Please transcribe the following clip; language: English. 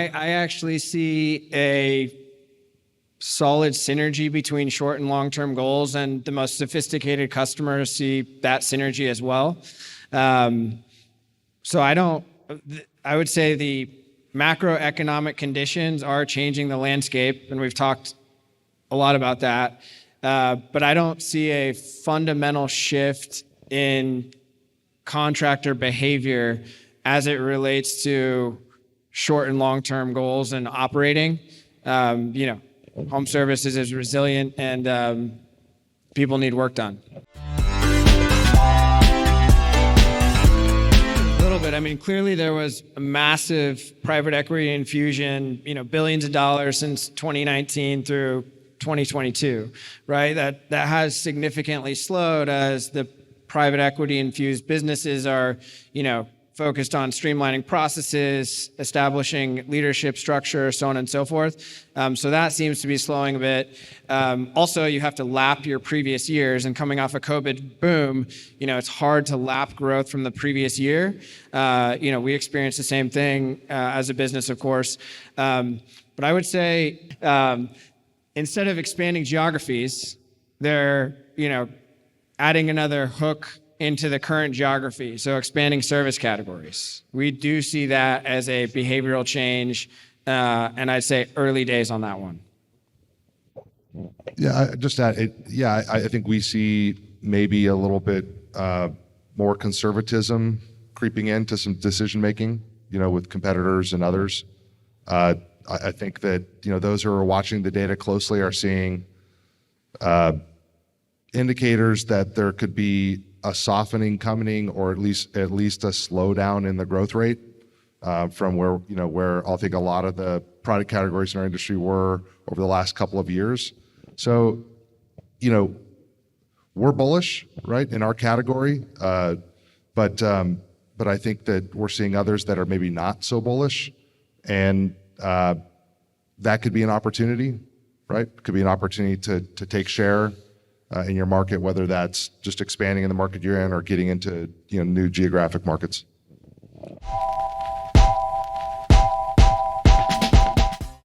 I actually see a solid synergy between short and long-term goals, and the most sophisticated customers see that synergy as well. So I would say the macroeconomic conditions are changing the landscape, and we've talked a lot about that. But I don't see a fundamental shift in contractor behavior as it relates to short and long-term goals and operating. Home services is resilient, and people need work done. A little bit. I mean, clearly there was a massive private equity infusion, billions of dollars since 2019 through 2022, right? That has significantly slowed as the private equity infused businesses are, focused on streamlining processes, establishing leadership structure, so on and so forth. So that seems to be slowing a bit. Also, you have to lap your previous years, and coming off a COVID boom, it's hard to lap growth from the previous year. We experienced the same thing as a business, of course. But I would say instead of expanding geographies, they're, adding another hook into the current geography, so expanding service categories. We do see that as a behavioral change, and I'd say early days on that one. Yeah, I think we see maybe a little bit more conservatism creeping into some decision making, with competitors and others. I think that those who are watching the data closely are seeing indicators that there could be a softening coming, or at least a slowdown in the growth rate from where I think a lot of the product categories in our industry were over the last couple of years. So, we're bullish, right, in our category, but I think that we're seeing others that are maybe not so bullish, and that could be an opportunity, right? Could be an opportunity to take share in your market, whether that's just expanding in the market you're in or getting into new geographic markets.